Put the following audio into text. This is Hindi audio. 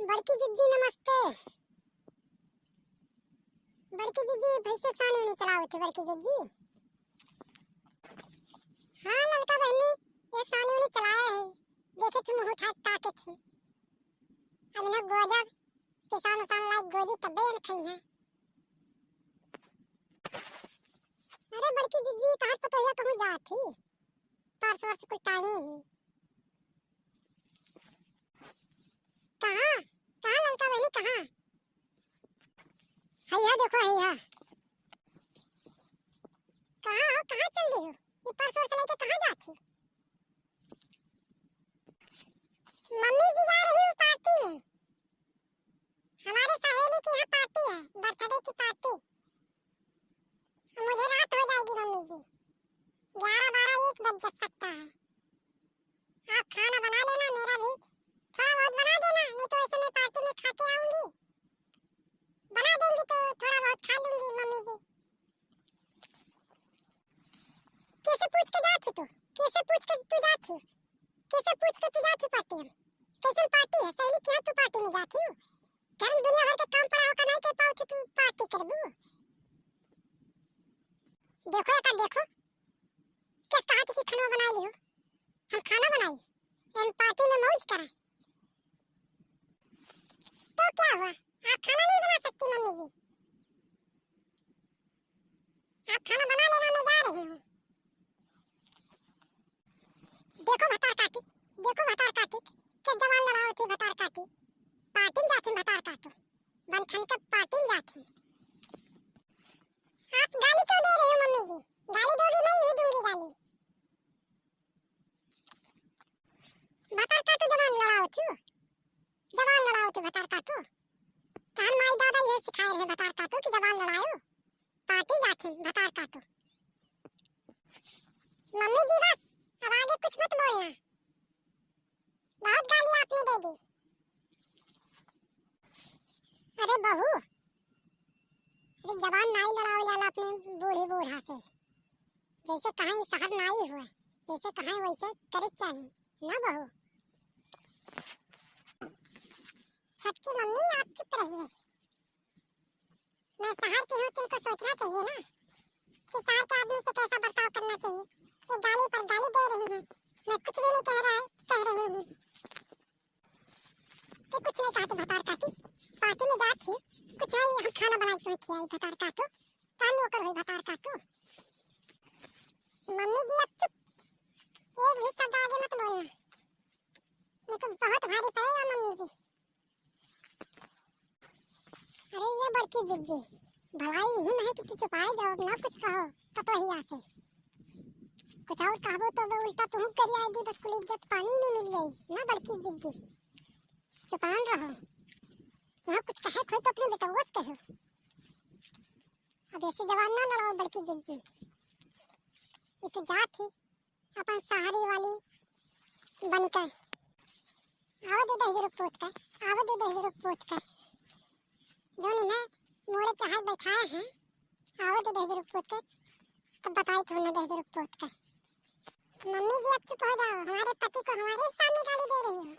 बड़की जिज्जी नमस्ते। बड़की जिज्जी भैंसे सानी नहीं चलाओ थे बड़की जिज्जी। हाँ ललका बहनी ये सानी नहीं चलाया है, देखे थे मुँह उठा ताके थी। अब ना गोजब किसान उसान लाइक गोजी तब्बे न खई है। अरे बड़की जिज्जी कहाँ पतोहिया कहूँ जा थी, परसों वर्ष कुछ टाणी ही। कहाँ कहाँ ललका बहनी कहाँ? हैया देखो हैया। कहाँ हो कहाँ चल रही हो, ये परसों से लेके कहाँ जाती? मम्मी जी जा रही हूँ पार्टी में, हमारे सहेली की यहाँ पार्टी है, बर्थडे की पार्टी। मुझे रात हो जाएगी मम्मी जी, 11-12-1 बज सकता है। आप खाना बना लेना, मेरा भी थोड़ा बहुत बना देना, नहीं तो ऐसे मैं पार्टी में खा के आऊंगी। बना देंगी तो थोड़ा बहुत खा लूंगी मम्मी जी। कैसे पूछ के जाती तू, कैसे पूछ के तू जाती हो, कैसे पूछ के तू जाती पार्टी में? कैसे पार्टी है सहेली की यहाँ तू पार्टी में जाती हो? घर में दुनिया भर के काम पड़ा होकर नहीं कर पाओ तू पार्टी कर दू। देखो एक देखो किस कहा की खाना बनाई ली हो, हम खाना बनाई हम पार्टी में मौज करा तो क्या हुआ? आप खाना नहीं बना सकती मम्मी जी? आप खाना बना लेना, मैं जा रही हूँ। देखो भतार काटी, देखो भतार काटी के जवान लड़ाओ थी भतार काटी, पार्टी में जाती भतार काटो, बन खन के पार्टी में जाती। आप गाली क्यों दे रही हो मम्मी जी? गाली दोगी मैं ही दूंगी गाली। भतार काटो जवान लड़ाओ थी, जवान लड़ाओ थी भतार काटो। कान माई दादा ये सिखाए रहे भतार काटो कि जवान लड़ाओ, पार्टी जाती भतार काटो। मम्मी जी बस अब आगे कुछ मत बोलना, बहुत गाली आपने दे दी। अरे बहू, अरे जवान नाई लड़ाओ जाला अपने बूढ़ी बूढ़ा से, जैसे कहाँ ये शहर नाई हुआ, जैसे कहाँ वैसे करे चाहिए ना बहू। सच्ची मम्मी आप चुप रहिए, मैं शहर की हूँ, तुमको सोचना चाहिए ना कि शहर के आदमी से कैसा बर्ताव करना चाहिए। ये गाली पर गाली दे रही है, मैं कुछ भी नहीं कह रही हूँ। तो कुछ नहीं कहती भतार काटी, पार्टी में जाती कुछ नहीं, हम खाना बनाई सोच के आई भतार काटो, काम नौकर हुई भतार काटो। मम्मी जी अब चुप, एक भी शब्द आगे मत बोलना, नहीं तो बहुत भारी पड़ेगा मम्मी जी। अरे ये बड़की जिज्जी भलाई ही नहीं कि तू चुपाए जाओ ना कुछ कहो पतोहिया से, कुछ और कहो तो वो उल्टा तुम करी आएगी, बस कुल इज्जत पानी में मिल गई ना बड़की जिज्जी। चुपान रहो, यहाँ कुछ कहे खोई तो अपने बेटौआ से कहो, अब ऐसे जवान ना लड़ाओ बड़की जिज्जी। इस जात ही अपन सहारी वाली बनकर आवा दो दही रुक पोत कर, आवा दो दही रुक पोत कर, जो ने मोड़े चाहे बैठाए हैं, आवा दो दही रुक पोत कर, तब बताई थोड़ा दही रुक पोत कर। मम्मी जी अब चुप हो जाओ, हमारे पति को हमारे सामने गाली दे रही हो।